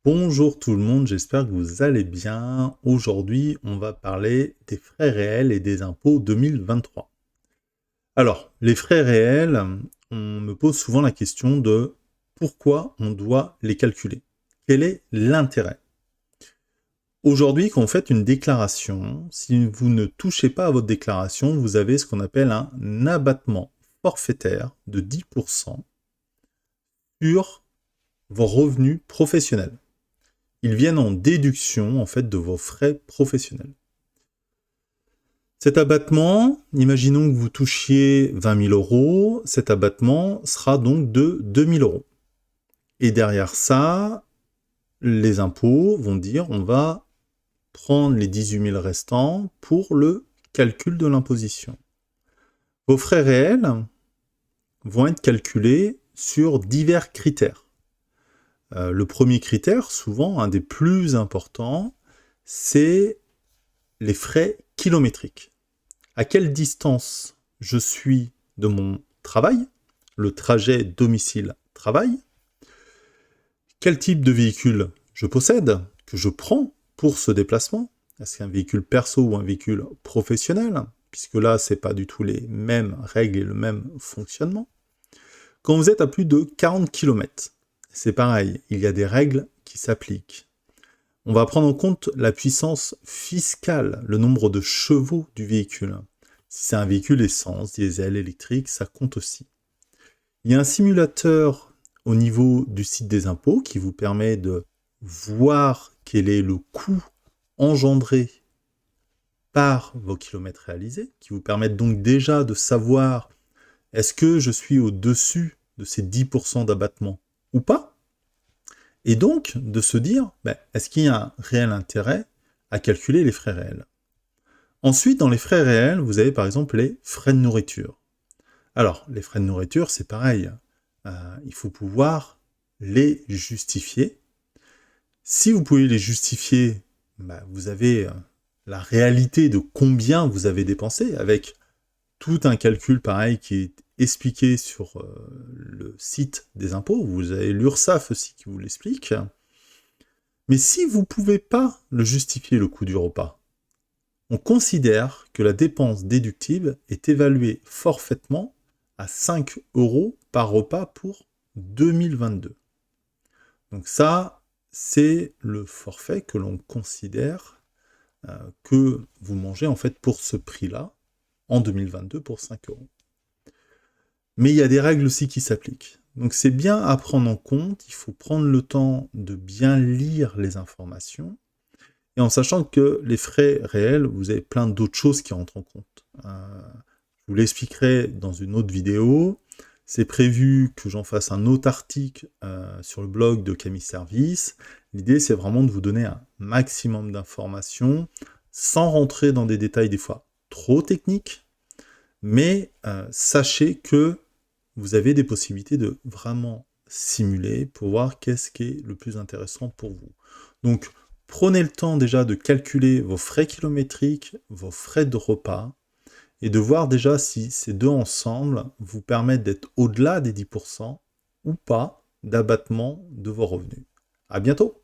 Bonjour tout le monde, j'espère que vous allez bien. Aujourd'hui, on va parler des frais réels et des impôts 2023. Alors, les frais réels, on me pose souvent la question de pourquoi on doit les calculer. Quel est l'intérêt? Aujourd'hui, quand vous faites une déclaration, si vous ne touchez pas à votre déclaration, vous avez ce qu'on appelle un abattement forfaitaire de 10% sur vos revenus professionnels. Ils viennent en déduction en fait de vos frais professionnels. Cet abattement, imaginons que vous touchiez 20 000 euros, cet abattement sera donc de 2 000 euros. Et derrière ça, les impôts vont dire on va prendre les 18 000 restants pour le calcul de l'imposition. Vos frais réels vont être calculés sur divers critères. Le premier critère, souvent un des plus importants, c'est les frais kilométriques. À quelle distance je suis de mon travail, le trajet domicile-travail, quel type de véhicule je possède, que je prends pour ce déplacement, est-ce qu'un véhicule perso ou un véhicule professionnel, puisque là, ce n'est pas du tout les mêmes règles et le même fonctionnement. Quand vous êtes à plus de 40 km, c'est pareil, il y a des règles qui s'appliquent. On va prendre en compte la puissance fiscale, le nombre de chevaux du véhicule. Si c'est un véhicule essence, diesel, électrique, ça compte aussi. Il y a un simulateur au niveau du site des impôts qui vous permet de voir quel est le coût engendré par vos kilomètres réalisés, qui vous permettent donc déjà de savoir est-ce que je suis au-dessus de ces 10% d'abattement ou pas, et donc de se dire est-ce qu'il y a un réel intérêt à calculer les frais réels. Ensuite, dans les frais réels, vous avez par exemple les frais de nourriture. Alors, les frais de nourriture, c'est pareil. Il faut pouvoir les justifier. Si vous pouvez les justifier, vous avez la réalité de combien vous avez dépensé, avec tout un calcul pareil qui est expliqué sur le site des impôts. Vous avez l'URSSAF aussi qui vous l'explique. Mais si vous ne pouvez pas le justifier, le coût du repas, on considère que la dépense déductible est évaluée forfaitement à 5 € par repas pour 2022. Donc ça, c'est le forfait que l'on considère que vous mangez en fait pour ce prix-là en 2022 pour 5 €. Mais il y a des règles aussi qui s'appliquent. Donc c'est bien à prendre en compte, il faut prendre le temps de bien lire les informations, et en sachant que les frais réels, vous avez plein d'autres choses qui rentrent en compte. Je vous l'expliquerai dans une autre vidéo. C'est prévu que j'en fasse un autre article sur le blog de Camille Service. L'idée, c'est vraiment de vous donner un maximum d'informations, sans rentrer dans des détails des fois trop techniques, mais sachez que vous avez des possibilités de vraiment simuler pour voir qu'est-ce qui est le plus intéressant pour vous. Donc, prenez le temps déjà de calculer vos frais kilométriques, vos frais de repas, et de voir déjà si ces deux ensemble vous permettent d'être au-delà des 10% ou pas d'abattement de vos revenus. À bientôt!